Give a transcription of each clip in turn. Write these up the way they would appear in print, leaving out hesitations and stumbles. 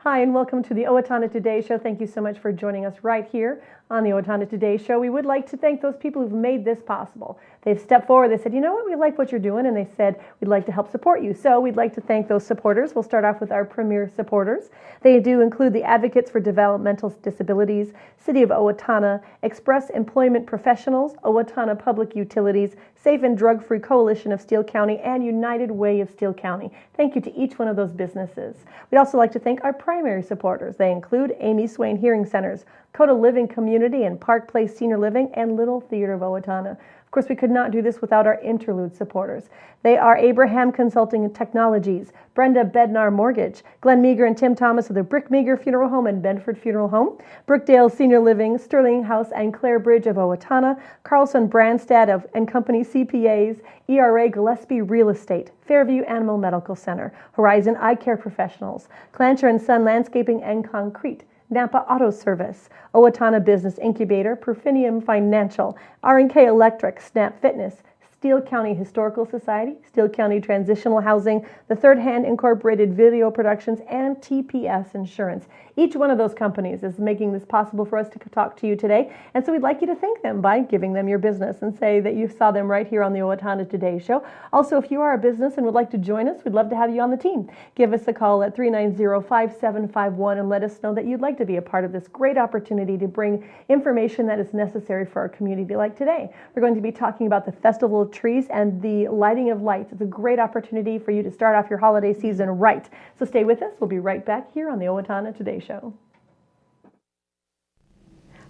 Hi, and welcome to the Owatonna Today show. Thank you so much for joining us right here on the Owatonna Today show. We would like to thank those people who've made this possible. They've stepped forward. They said, you know what, we like what you're doing, and they said, we'd like to help support you. So we'd like to thank those supporters. We'll start off with our premier supporters. They do include the Advocates for Developmental Disabilities, City of Owatonna, Express Employment Professionals, Owatonna Public Utilities, Safe and Drug-Free Coalition of Steele County, and United Way of Steele County. Thank you to each one of those businesses. We'd also like to thank our primary supporters. They include Amy Swain Hearing Centers, Coda Living Community and Park Place Senior Living, and Little Theater of Owatonna. Of course, we could not do this without our interlude supporters. They are Abraham Consulting and Technologies, Brenda Bednar Mortgage, Glenn Meager and Tim Thomas of the Brick Meager Funeral Home and Bedford Funeral Home, Brookdale Senior Living, Sterling House and Clare Bridge of Owatonna, Carlson Brandstad and Company CPAs, ERA Gillespie Real Estate, Fairview Animal Medical Center, Horizon Eye Care Professionals, Clancher and Son Landscaping and Concrete, Napa Auto Service, Owatonna Business Incubator, Perfinium Financial, R&K Electric, Snap Fitness, Steele County Historical Society, Steele County Transitional Housing, the Third Hand Incorporated Video Productions, and TPS Insurance. Each one of those companies is making this possible for us to talk to you today, and so we'd like you to thank them by giving them your business and say that you saw them right here on the Owatonna Today show. Also, if you are a business and would like to join us, we'd love to have you on the team. Give us a call at 390-5751 and let us know that you'd like to be a part of this great opportunity to bring information that is necessary for our community like today. We're going to be talking about the Festival of Trees and the lighting of lights. It's a great opportunity for you to start off your holiday season right. So stay with us. We'll be right back here on the Owatonna Today show.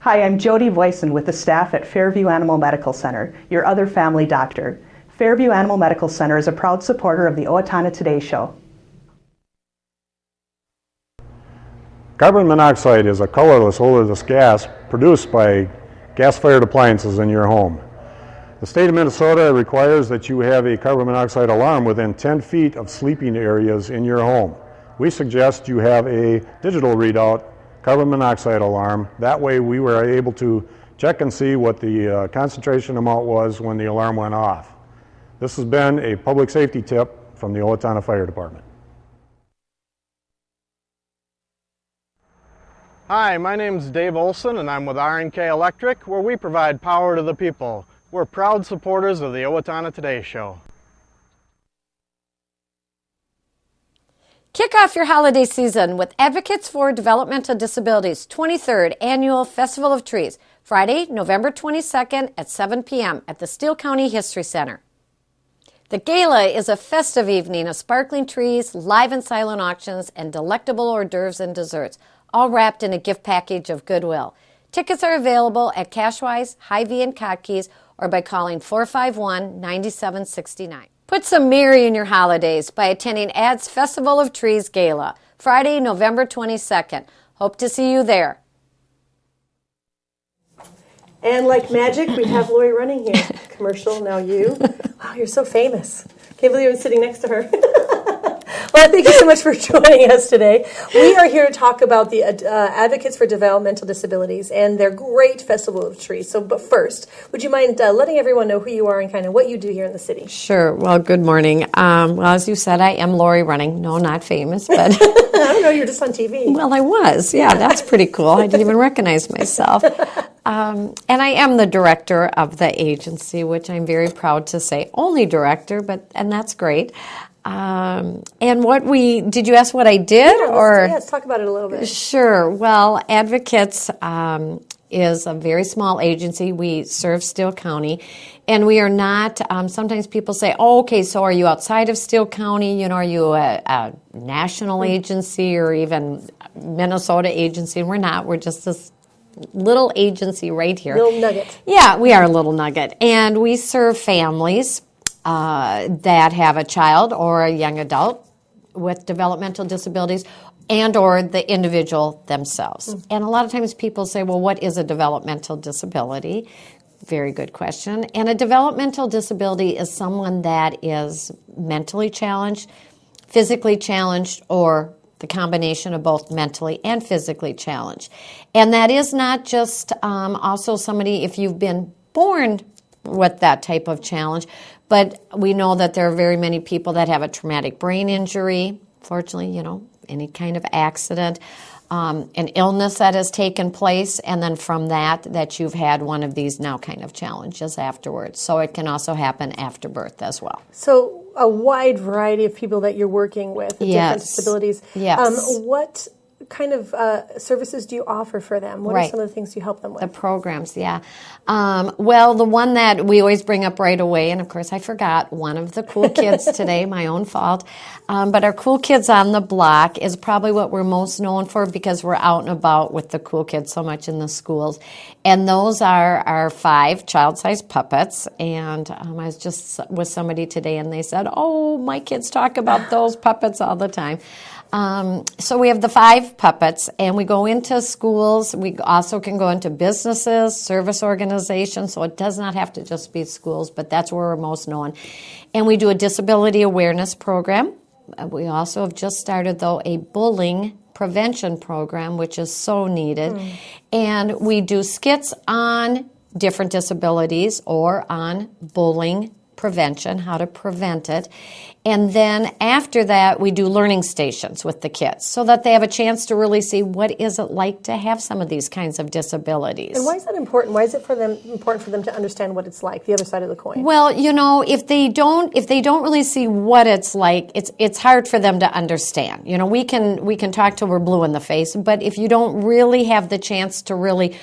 Hi, I'm Jody Voisin with the staff at Fairview Animal Medical Center, your other family doctor. Fairview Animal Medical Center is a proud supporter of the Owatonna Today show. Carbon monoxide is a colorless, odorless gas produced by gas-fired appliances in your home. The state of Minnesota requires that you have a carbon monoxide alarm within 10 feet of sleeping areas in your home. We suggest you have a digital readout carbon monoxide alarm. That way we were able to check and see what the concentration amount was when the alarm went off. This has been a public safety tip from the Owatonna Fire Department. Hi, my name is Dave Olson and I'm with R&K Electric, where we provide power to the people. We're proud supporters of the Owatonna Today show. Kick off your holiday season with Advocates for Developmental Disabilities 23rd Annual Festival of Trees, Friday, November 22nd at 7 p.m. at the Steele County History Center. The gala is a festive evening of sparkling trees, live and silent auctions, and delectable hors d'oeuvres and desserts, all wrapped in a gift package of goodwill. Tickets are available at Cashwise, Hy-Vee, and Kotke's, or by calling 451-9769. Put some merry in your holidays by attending AD's Festival of Trees Gala, Friday, November 22nd. Hope to see you there. And like magic, we have Laurie Running here. Commercial, now you. Wow, you're so famous. Can't believe I'm sitting next to her. Well, thank you so much for joining us today. We are here to talk about the Advocates for Developmental Disabilities and their great Festival of Trees. But first, would you mind letting everyone know who you are and kind of what you do here in the city? Sure. Well, good morning. Well, as you said, I am Laurie Running. No, not famous, but... I don't know, you're just on TV. Well, I was. Yeah, that's pretty cool. I didn't even recognize myself. And I am the director of the agency, which I'm very proud to say. Only director, and that's great. And did you ask what I did? Yeah, let's talk about it a little bit. Sure. Well, Advocates is a very small agency. We serve Steele County, and we are not, sometimes people say, oh, okay, so are you outside of Steele County? Are you a national agency or even Minnesota agency? And we're not. We're just this little agency right here. Little nugget. Yeah, we are a little nugget. And we serve families that have a child or a young adult with developmental disabilities and or the individual themselves. And a lot of times people say, well, what is a developmental disability? Very good question. And a developmental disability is someone that is mentally challenged, physically challenged, or the combination of both mentally and physically challenged. And that is not just also somebody, if you've been born with that type of challenge, but we know that there are very many people that have a traumatic brain injury. Fortunately, any kind of accident, an illness that has taken place, and then from that you've had one of these now kind of challenges afterwards. So it can also happen after birth as well. So a wide variety of people that you're working with, different disabilities. Yes. What kind of services do you offer for them? What are some of the things you help them with? The programs, yeah. Well, the one that we always bring up right away, and of course I forgot one of the cool kids today, my own fault, but our Cool Kids on the Block is probably what we're most known for because we're out and about with the cool kids so much in the schools. And those are our 5 child-sized puppets. And I was just with somebody today and they said, oh, my kids talk about those puppets all the time. So we have the 5 puppets, and we go into schools. We also can go into businesses, service organizations, so it does not have to just be schools, but that's where we're most known. And we do a disability awareness program. We also have just started, though, a bullying prevention program, which is so needed. And we do skits on different disabilities or on bullying prevention, how to prevent it. And then after that, we do learning stations with the kids so that they have a chance to really see what is it like to have some of these kinds of disabilities. And why is that important? Why is it important for them to understand what it's like, the other side of the coin? Well, you know, if they don't really see what it's like, it's hard for them to understand. You know, we can talk till we're blue in the face, but if you don't really have the chance to really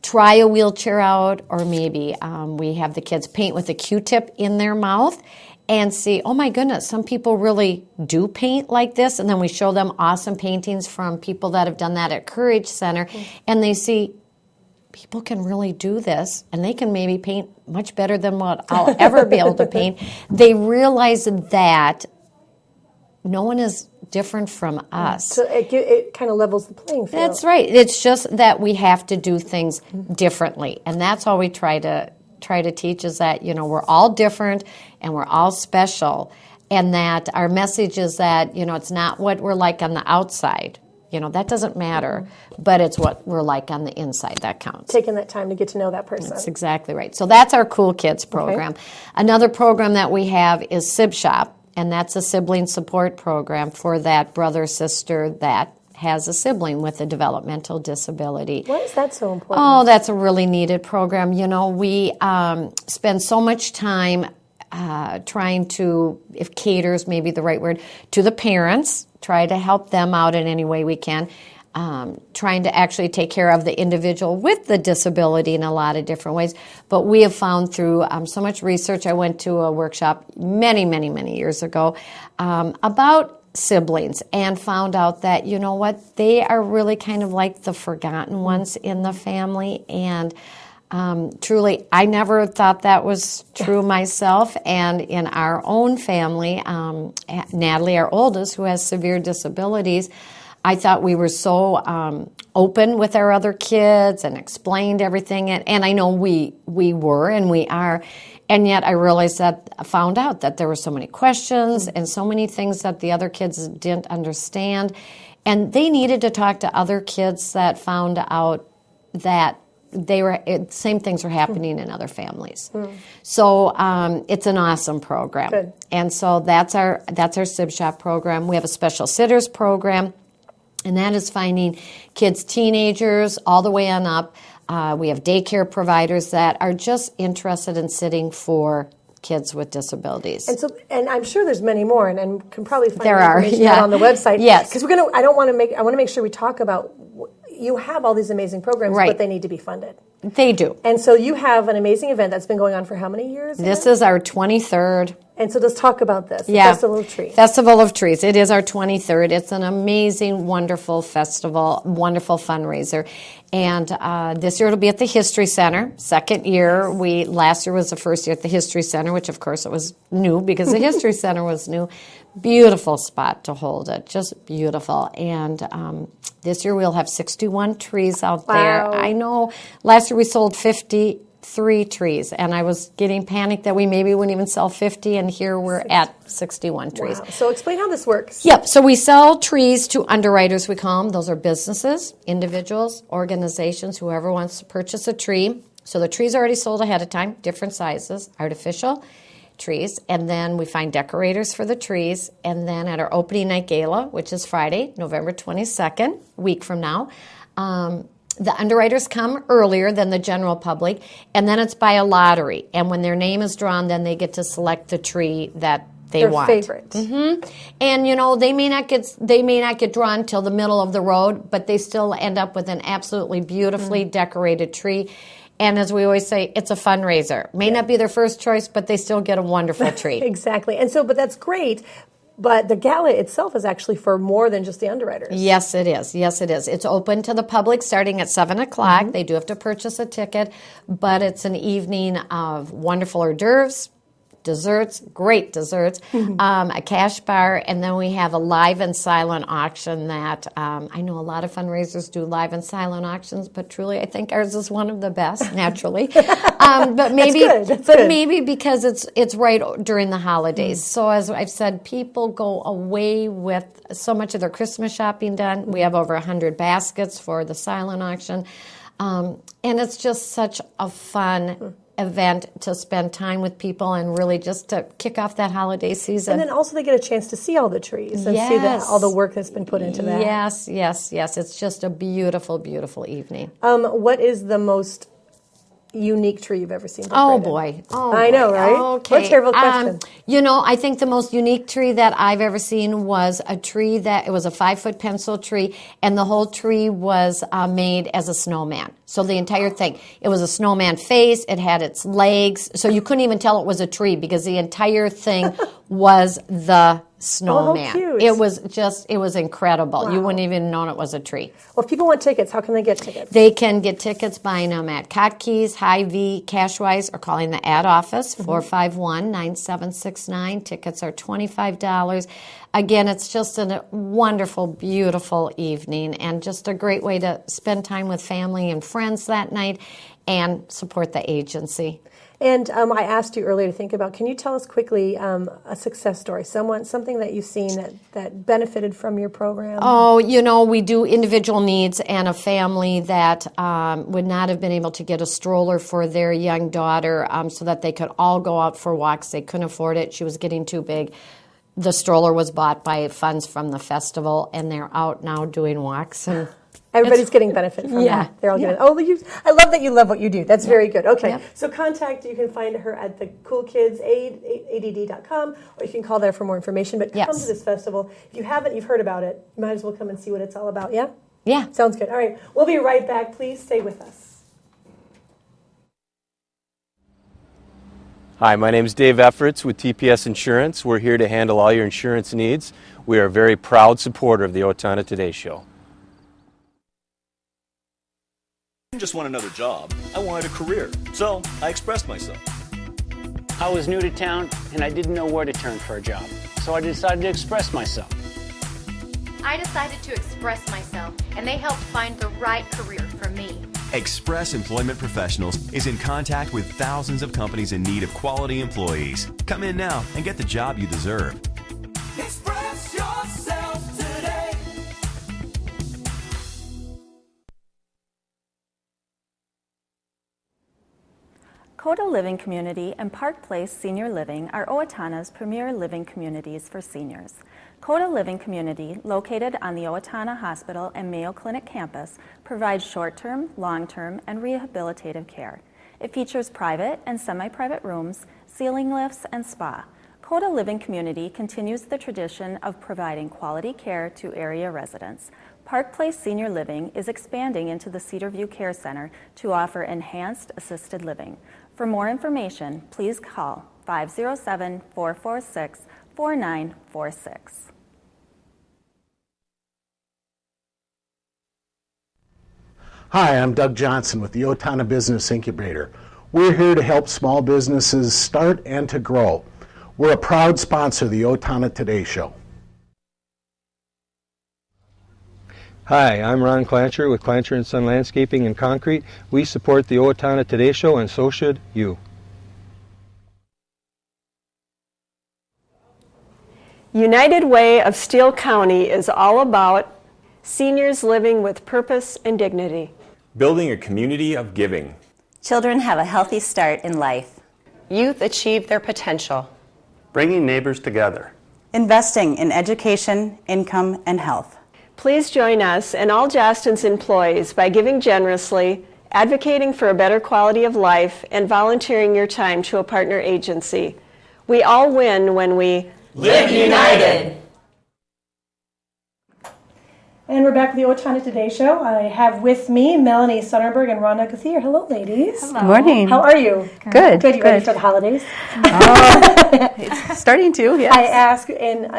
try a wheelchair out, or maybe we have the kids paint with a Q-tip in their mouth and see, oh my goodness, some people really do paint like this. And then we show them awesome paintings from people that have done that at Courage Center. And they see people can really do this, and they can maybe paint much better than what I'll ever be able to paint. They realize that no one is different from us. So it kind of levels the playing field. That's right. It's just that we have to do things differently. And that's all we try to teach is that, you know, we're all different and we're all special, and that our message is that, you know, it's not what we're like on the outside. You know, that doesn't matter, but it's what we're like on the inside that counts. Taking that time to get to know that person. That's exactly right. So that's our Cool Kids program. Okay. Another program that we have is Sib Shop, and that's a sibling support program for that brother or sister that has a sibling with a developmental disability. Why is that so important? Oh, that's a really needed program. You know, we spend so much time trying to, if caters may be the right word, to the parents, try to help them out in any way we can, trying to actually take care of the individual with the disability in a lot of different ways. But we have found through so much research, I went to a workshop many, many, many years ago about siblings and found out that, you know what, they are really kind of like the forgotten ones in the family. And truly, I never thought that was true myself. And in our own family, Natalie, our oldest, who has severe disabilities, I thought we were so open with our other kids and explained everything. And I know we were and we are. And yet I found out that there were so many questions and so many things that the other kids didn't understand. And they needed to talk to other kids that found out that same things were happening in other families. So it's an awesome program. Good. And so that's our Sib Shop program. We have a special sitters program, and that is finding kids, teenagers, all the way on up. We have daycare providers that are just interested in sitting for kids with disabilities. And I'm sure there's many more, and can probably find there are, information out on the website. Yes, because I want to make sure we talk about. You have all these amazing programs, right, but they need to be funded. They do. And so you have an amazing event that's been going on for how many years? This is our 23rd. And so let's talk about this. Yeah. Festival of Trees. Festival of Trees. It is our 23rd. It's an amazing, wonderful festival, wonderful fundraiser. And this year it'll be at the History Center, second year. Last year was the first year at the History Center, which of course it was new because the History Center was new. Beautiful spot to hold it, just beautiful. And this year we'll have 61 trees out there. Wow. I know last year we sold 53 trees, and I was getting panicked that we maybe wouldn't even sell 50, and here we're at 61 trees. Wow. So explain how this works. Yep, so we sell trees to underwriters, we call them. Those are businesses, individuals, organizations, whoever wants to purchase a tree. So the trees are already sold ahead of time, different sizes, artificial, trees, and then we find decorators for the trees, and then at our opening night gala, which is Friday, November 22nd, a week from now, the underwriters come earlier than the general public, and then it's by a lottery. And when their name is drawn, then they get to select the tree that they Their want. favorite. And you know, they may not get drawn till the middle of the road, but they still end up with an absolutely beautifully decorated tree. And as we always say, it's a fundraiser. May not be their first choice, but they still get a wonderful tree. Exactly. And so, but that's great. But the gala itself is actually for more than just the underwriters. Yes, it is. Yes, it is. It's open to the public starting at 7 o'clock. They do have to purchase a ticket, but it's an evening of wonderful hors d'oeuvres, desserts, great desserts, a cash bar, and then we have a live and silent auction that I know a lot of fundraisers do live and silent auctions, but truly I think ours is one of the best, naturally. But maybe, That's good. Maybe because it's right during the holidays. So as I've said, people go away with so much of their Christmas shopping done. We have over 100 baskets for the silent auction, and it's just such a fun event to spend time with people and really just to kick off that holiday season. And then also they get a chance to see all the trees and see all the work that's been put into that. Yes, yes, yes. It's just a beautiful, beautiful evening. What is the most unique tree you've ever seen? Oh, decorated? boy. Oh, I know, boy. right? Okay. What a terrible question. You know, I think the most unique tree that I've ever seen was a tree it was a 5-foot pencil tree, and the whole tree was made as a snowman. So the entire thing, it was a snowman face, it had its legs, so you couldn't even tell it was a tree because the entire thing was the snowman. Oh, how cute. It was incredible. Wow. You wouldn't even know it was a tree. Well, if people want tickets, how can they get tickets? They can get tickets buying them at Kotke's, Hy-Vee, Cashwise, or calling the ad office, 451-9769. Tickets are $25. Again, it's just a wonderful, beautiful evening and just a great way to spend time with family and friends that night and support the agency. And I asked you earlier to think about, can you tell us quickly a success story, something that you've seen that benefited from your program? Oh, you know, we do individual needs, and a family that would not have been able to get a stroller for their young daughter so that they could all go out for walks. They couldn't afford it. She was getting too big. The stroller was bought by funds from the festival, and they're out now doing walks. And Everybody's getting benefit from that. They're all getting. Oh, I love that you love what you do. That's very good. Okay, so you can find her at the coolkidsadd.com, or you can call there for more information. But come to this festival. If you haven't, you've heard about it, you might as well come and see what it's all about. Yeah? Yeah. Sounds good. All right, we'll be right back. Please stay with us. Hi, my name is Dave Efforts with TPS Insurance. We're here to handle all your insurance needs. We are a very proud supporter of the Owatonna Today Show. I didn't just want another job, I wanted a career, so I expressed myself. I was new to town and I didn't know where to turn for a job, so I decided to express myself. I decided to express myself, and they helped find the right career for me. Express Employment Professionals is in contact with thousands of companies in need of quality employees. Come in now and get the job you deserve. Express yourself today. Coda Living Community and Park Place Senior Living are Owatonna's premier living communities for seniors. Coda Living Community, located on the Owatonna Hospital and Mayo Clinic campus, provides short-term, long-term, and rehabilitative care. It features private and semi-private rooms, ceiling lifts, and spa. Coda Living Community continues the tradition of providing quality care to area residents. Park Place Senior Living is expanding into the Cedarview Care Center to offer enhanced assisted living. For more information, please call 507-446-4946. Hi, I'm Doug Johnson with the Owatonna Business Incubator. We're here to help small businesses start and to grow. We're a proud sponsor of the Owatonna Today Show. Hi, I'm Ron Clancher with Clancher & Son Landscaping and Concrete. We support the Owatonna Today Show, and so should you. United Way of Steele County is all about seniors living with purpose and dignity. Building a community of giving. Children have a healthy start in life. Youth achieve their potential. Bringing neighbors together. Investing in education, income, and health. Please join us and all Jostens employees by giving generously, advocating for a better quality of life, and volunteering your time to a partner agency. We all win when we live united. And we're back with the Owatonna Today Show. I have with me Melanie, Sunnarborg, and Rhonda Guthier. Hello, ladies. Hello. Good morning. How are you? Good. Good. You ready for the holidays? It's starting to, yes. I ask in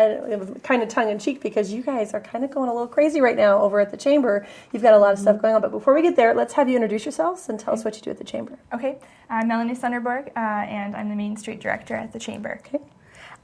kind of tongue-in-cheek because you guys are kind of going a little crazy right now over at the Chamber. You've got a lot of stuff going on. But before we get there, let's have you introduce yourselves and tell us what you do at the Chamber. Okay. I'm Melanie Sunnarborg, and I'm the Main Street Director at the Chamber. Okay.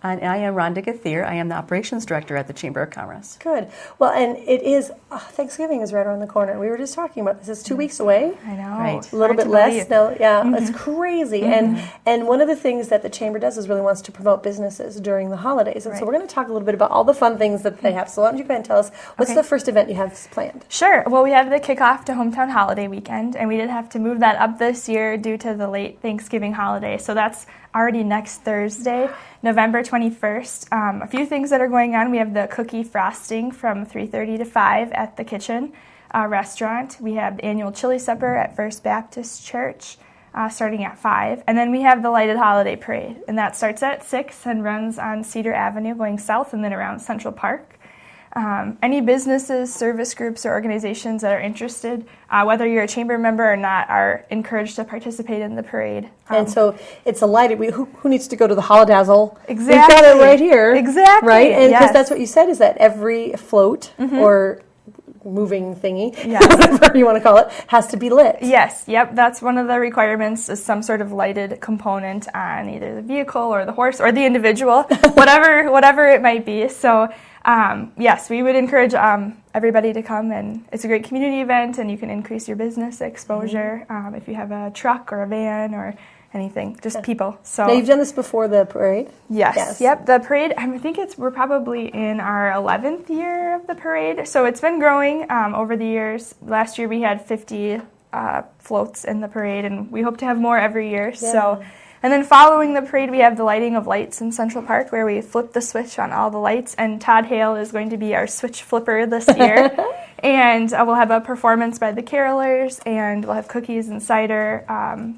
And I am Rhonda Guthier. I am the Operations Director at the Chamber of Commerce. Good. Well, and it is, Thanksgiving is right around the corner. We were just talking about this. It's 2 weeks away. I know. Right. A little bit less. No, yeah, it's crazy. And one of the things that the Chamber does is really wants to promote businesses during the holidays. And so we're going to talk a little bit about all the fun things that they have. So why don't you go ahead and tell us, what's the first event you have planned? Sure. Well, we have the kickoff to Hometown Holiday Weekend, and we did have to move that up this year due to the late Thanksgiving holiday. So that's already next Thursday, November 21st. A few things that are going on. We have the cookie frosting from 3:30 to 5 at the Kitchen restaurant. We have the annual chili supper at First Baptist Church starting at 5. And then we have the lighted holiday parade, and that starts at 6 and runs on Cedar Avenue going south and then around Central Park. Any businesses, service groups, or organizations that are interested, whether you're a chamber member or not, are encouraged to participate in the parade. And so it's a lighted. Who needs to go to the holidazzle? Exactly. We've got it right here. Exactly. Right, and because yes. that's what you said is that every float or moving thingy, whatever you want to call it, has to be lit. Yes. Yep. That's one of the requirements, is some sort of lighted component on either the vehicle or the horse or the individual, whatever it might be. So. Yes, we would encourage everybody to come, and it's a great community event, and you can increase your business exposure if you have a truck or a van or anything, just people. So now, you've done this before the parade? Yes. Yep. The parade, I think we're probably in our 11th year of the parade, so it's been growing over the years. Last year we had 50 floats in the parade, and we hope to have more every year. Yeah. So. And then following the parade, we have the lighting of lights in Central Park, where we flip the switch on all the lights. And Todd Hale is going to be our switch flipper this year. And we'll have a performance by the carolers, and we'll have cookies and cider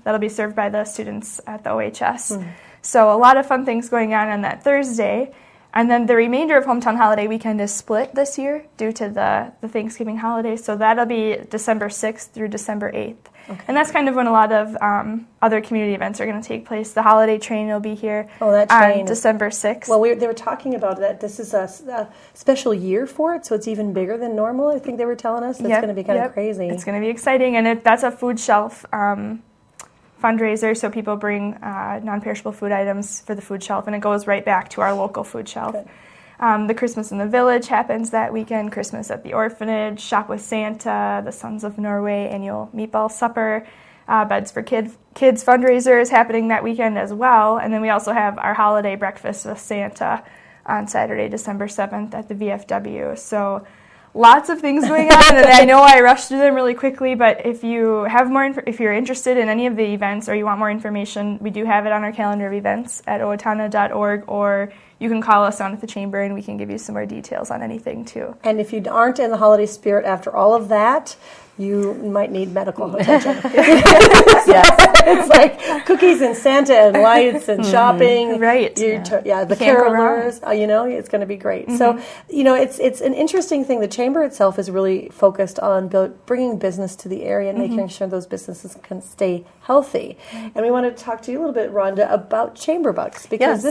that'll be served by the students at the OHS. So a lot of fun things going on that Thursday. And then the remainder of Hometown Holiday Weekend is split this year due to the Thanksgiving holiday. So that'll be December 6th through December 8th. Okay. And that's kind of when a lot of other community events are going to take place. The holiday train will be here on December 6th. Well, they were talking about that. This is a special year for it, so it's even bigger than normal. I think they were telling us. It's going to be kind of crazy. It's going to be exciting, and that's a food shelf fundraiser, so people bring non-perishable food items for the food shelf, and it goes right back to our local food shelf. Okay. The Christmas in the Village happens that weekend, Christmas at the Orphanage, Shop with Santa, the Sons of Norway annual meatball supper, Beds for Kids fundraiser is happening that weekend as well, and then we also have our holiday breakfast with Santa on Saturday, December 7th at the VFW. So lots of things going on, and I know I rushed through them really quickly, but if you have if you're interested in any of the events or you want more information, we do have it on our calendar of events at owatonna.org, or you can call us on at the Chamber and we can give you some more details on anything too. And if you aren't in the holiday spirit after all of that, you might need medical attention. It's like cookies and Santa and lights and shopping. Right. The carolers, it's going to be great. So, it's an interesting thing. The Chamber itself is really focused on bringing business to the area and making sure those businesses can stay healthy. And we wanted to talk to you a little bit, Rhonda, about Chamber Bucks, because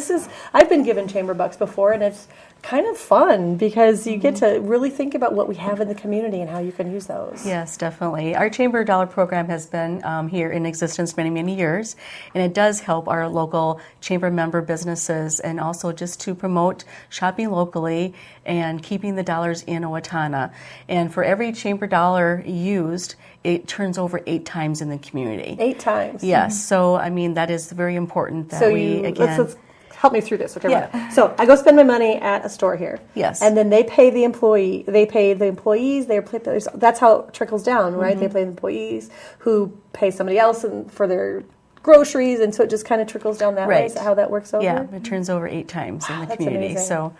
I've been given Chamber Bucks before, and it's kind of fun because you get to really think about what we have in the community and how you can use those. Yes, definitely. Our Chamber Dollar program has been here in existence many, many years, and it does help our local Chamber member businesses, and also just to promote shopping locally and keeping the dollars in Owatonna. And for every Chamber dollar used, it turns over 8 times in the community. 8 times? Yes. So, that is very important that let's help me through this, okay? Yeah. So I go spend my money at a store here. Yes. And then they pay the employee. They pay the employees. That's how it trickles down, right? They pay the employees who pay somebody else for their groceries, and so it just kind of trickles down that way. Is that how that works over? Yeah, it turns over 8 times in the That's community. amazing. So,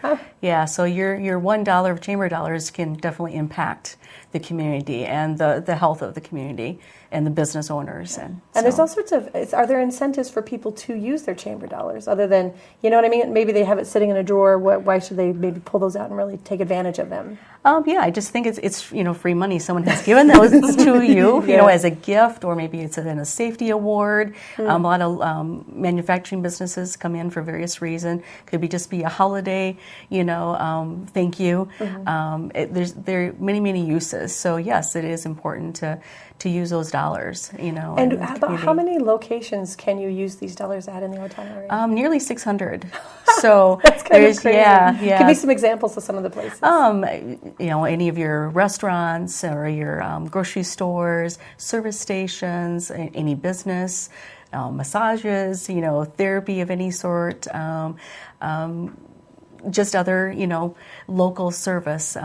so your $1 of chamber dollars can definitely impact the community and the health of the community and the business owners. And there's all sorts of, are there incentives for people to use their chamber dollars other than, you know what I mean? Maybe they have it sitting in a drawer. Why should they maybe pull those out and really take advantage of them? I just think it's free money. Someone has given those to you, as a gift, or maybe it's in a safety award. A lot of manufacturing businesses come in for various reasons. Could be a holiday, thank you. There are many uses. So yes, it is important to use those dollars, And how many locations can you use these dollars at in the Owatonna area? Nearly 600. So that's kind of crazy. Yeah. Give me some examples of some of the places. Any of your restaurants or your grocery stores, service stations, any business, massages, therapy of any sort, just other, local service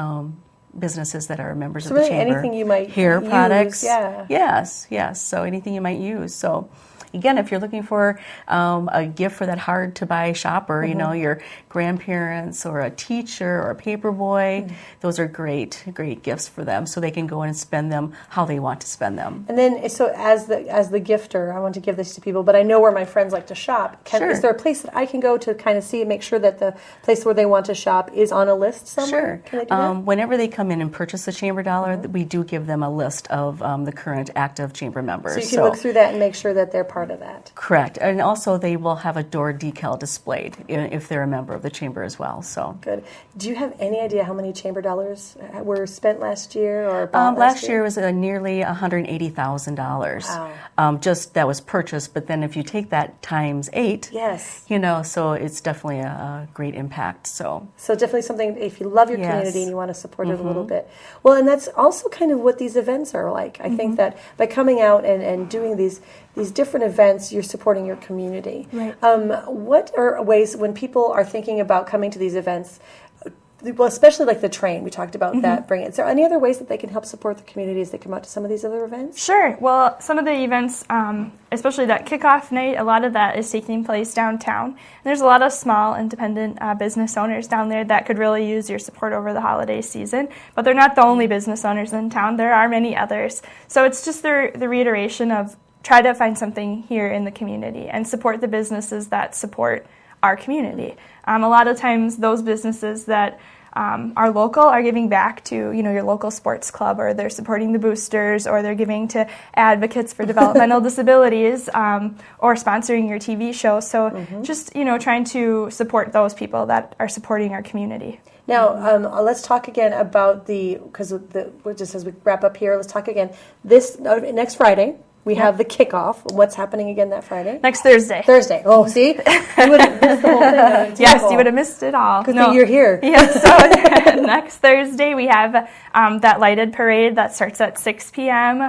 businesses that are members of the chamber. Anything you might hair use, products. yeah. Yes. So anything you might use. So again, if you're looking for a gift for that hard to buy shopper, your grandparents or a teacher or a paper boy, those are great gifts for them. So they can go in and spend them how they want to spend them. And then, so as the gifter, I want to give this to people, but I know where my friends like to shop. Is there a place that I can go to kind of see and make sure that the place where they want to shop is on a list somewhere? Sure. Can I do that? Whenever they come in and purchase a chamber dollar, we do give them a list of the current active chamber members. So you can look through that and make sure that they're part of that. Correct. And also they will have a door decal displayed if they're a member of the chamber as well. So good. Do you have any idea how many chamber dollars were spent last year or last year was nearly $180,000. Wow. Just that was purchased, but then if you take that times 8, yes, so it's definitely a great impact. So definitely something if you love your community and you want to support it a little bit. Well, and that's also kind of what these events are like. I think that by coming out and doing these different events, you're supporting your community. Right. What are ways when people are thinking about coming to these events, well, especially like the train, we talked about that, is there any other ways that they can help support the community as they come out to some of these other events? Sure. Well, some of the events, especially that kickoff night, a lot of that is taking place downtown. And there's a lot of small independent business owners down there that could really use your support over the holiday season. But they're not the only business owners in town. There are many others. So it's just the reiteration of try to find something here in the community and support the businesses that support our community. A lot of times those businesses that are local are giving back to your local sports club, or they're supporting the boosters, or they're giving to Advocates for Developmental Disabilities, or sponsoring your TV show. So just trying to support those people that are supporting our community. Now, let's talk again about just as we wrap up here, let's talk again. This next Friday, we have the kickoff. What's happening again that Friday? Next Thursday. Oh, see? You would have missed the whole thing. Yes, you would have missed it all. Good thing you're here. Yeah, so next Thursday we have that lighted parade that starts at 6 p.m.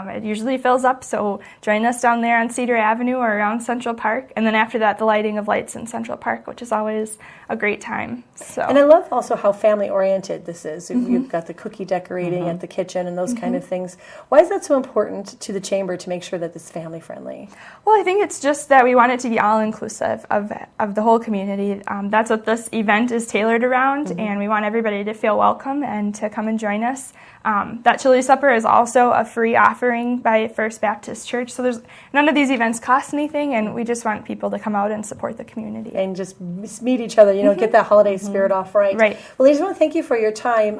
It usually fills up, so join us down there on Cedar Avenue or around Central Park. And then after that, the lighting of lights in Central Park, which is always a great time. So. And I love also how family-oriented this is. You've got the cookie decorating at the kitchen and those kind of things. Why is that so important to the Chamber to make sure that it's family-friendly? Well, I think it's just that we want it to be all-inclusive of the whole community. That's what this event is tailored around, and we want everybody to feel welcome and to come and join us. That chili supper is also a free offering by First Baptist Church, so none of these events cost anything, and we just want people to come out and support the community. And just meet each other, get that holiday spirit off right. Right. Well, I just want to thank you for your time.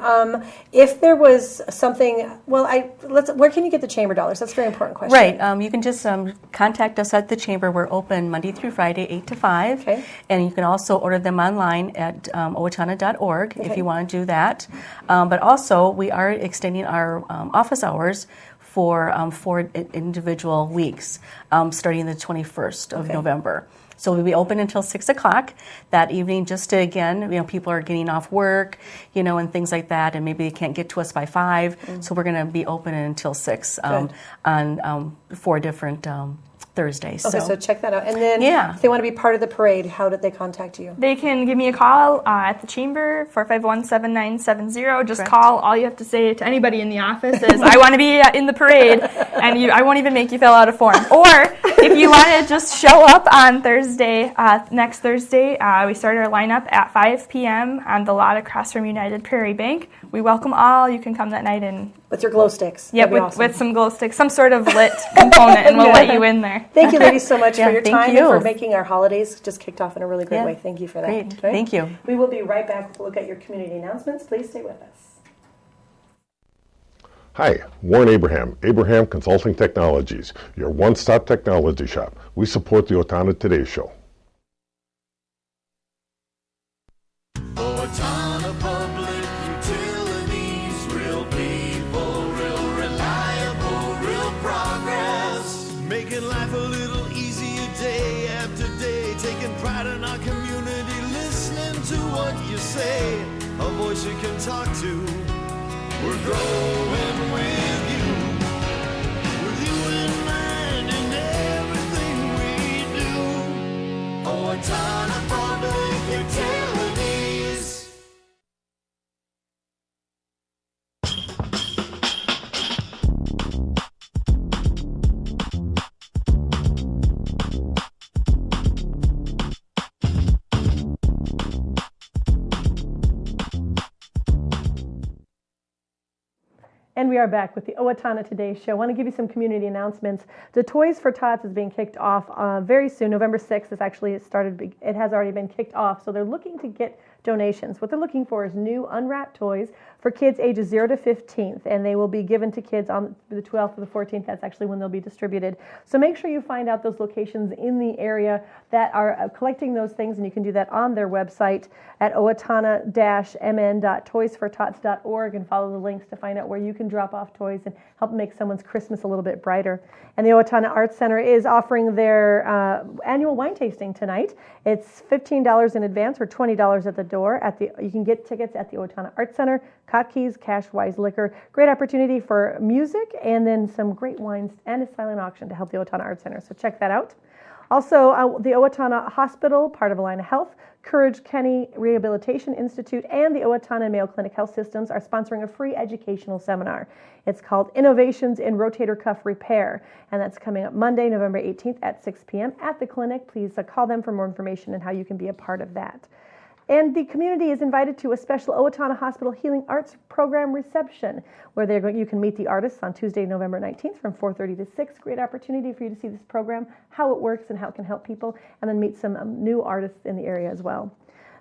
If there was something, where can you get the Chamber dollars? That's a very important question. Right. You can just contact us at the Chamber. We're open Monday through Friday, 8 to 5. Okay. And you can also order them online at owatonna.org if you want to do that. But also, we are extending our office hours for 4 individual weeks, starting the 21st of November. So we'll be open until 6 o'clock that evening, just to, again, people are getting off work, and things like that, and maybe they can't get to us by 5. So we're going to be open until 6 on 4 different Thursday. Okay, so check that out. And then if they want to be part of the parade, how did they contact you? They can give me a call at the chamber, 451-7970. Just Correct. call. All you have to say to anybody in the office is, I want to be in the parade, and I won't even make you fill out a form. Or if you want to just show up on Thursday, next Thursday, we start our lineup at 5 p.m. on the lot across from United Prairie Bank. We welcome all. You can come that night and with your glow sticks. Yep, awesome. with some glow sticks, some sort of lit component, and we'll let you in there. Thank you, ladies, so much for your thank time you. and for making our holidays just kicked off in a really great way. Thank you for that. Great. Okay? Thank you. We will be right back to look at your community announcements. Please stay with us. Hi, Warren Abraham, Abraham Consulting Technologies, your one-stop technology shop. We support the Owatonna Today Show. Owatonna Public Utilities, real people, real reliable, real progress. Making life a little easier day after day, taking pride in our community, listening to what you say, a voice you can talk to. We're growing with you in mind in everything we do. Owatonna Public Utilities. And we are back with the Owatonna Today Show. I want to give you some community announcements. The Toys for Tots is being kicked off very soon. November 6th is actually it has already been kicked off. So they're looking to get donations. What they're looking for is new unwrapped toys for kids ages 0 to 15, and they will be given to kids on the 12th or the 14th. That's actually when they'll be distributed. So make sure you find out those locations in the area that are collecting those things, and you can do that on their website at owatonna-mn.toysfortots.org and follow the links to find out where you can drop off toys and help make someone's Christmas a little bit brighter. And the Owatonna Arts Center is offering their annual wine tasting tonight. It's $15 in advance or $20 at the door. You can get tickets at the Owatonna Arts Center, Kotke's, Cashwise Liquor. Great opportunity for music and then some great wines and a silent auction to help the Owatonna Arts Center. So check that out. Also, the Owatonna Hospital, part of Alina Health, Courage Kenny Rehabilitation Institute, and the Owatonna Mayo Clinic Health Systems are sponsoring a free educational seminar. It's called Innovations in Rotator Cuff Repair, and that's coming up Monday, November 18th at 6 p.m. at the clinic. Please call them for more information and how you can be a part of that. And the community is invited to a special Owatonna Hospital Healing Arts Program reception where you can meet the artists on Tuesday, November 19th from 4:30 to 6. Great opportunity for you to see this program, how it works and how it can help people, and then meet some new artists in the area as well.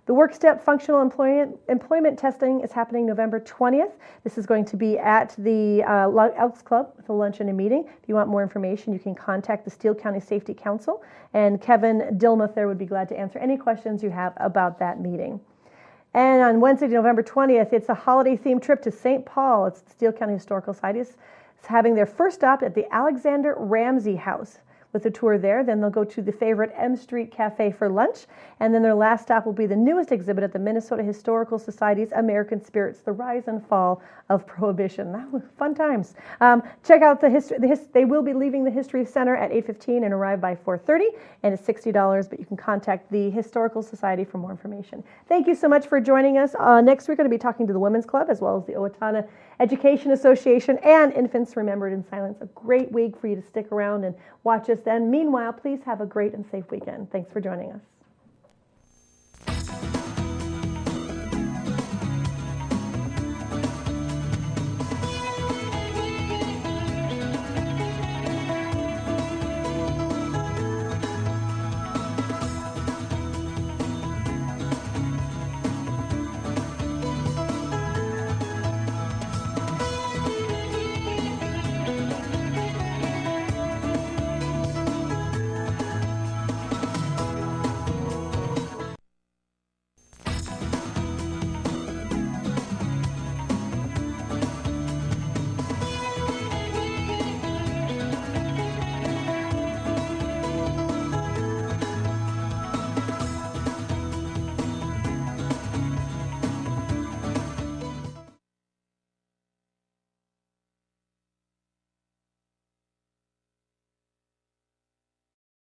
The WorkStep Functional Employment Testing is happening November 20th. This is going to be at the Elks Club with a lunch and a meeting. If you want more information, you can contact the Steele County Safety Council, and Kevin Dilmuth there would be glad to answer any questions you have about that meeting. And on Wednesday, November 20th, it's a holiday-themed trip to St. Paul. It's the Steele County Historical Society is having their first stop at the Alexander Ramsey House. With a tour there, then they'll go to the favorite M Street Cafe for lunch, and then their last stop will be the newest exhibit at the Minnesota Historical Society's American Spirits, The Rise and Fall of Prohibition. That was fun times. Check out the history. They will be leaving the History Center at 8:15 and arrive by 4:30, and it's $60, but you can contact the Historical Society for more information. Thank you so much for joining us. Next, we're going to be talking to the Women's Club as well as the Owatonna Education Association and Infants Remembered in Silence. A great week for you to stick around and watch us then. Meanwhile, please have a great and safe weekend. Thanks for joining us.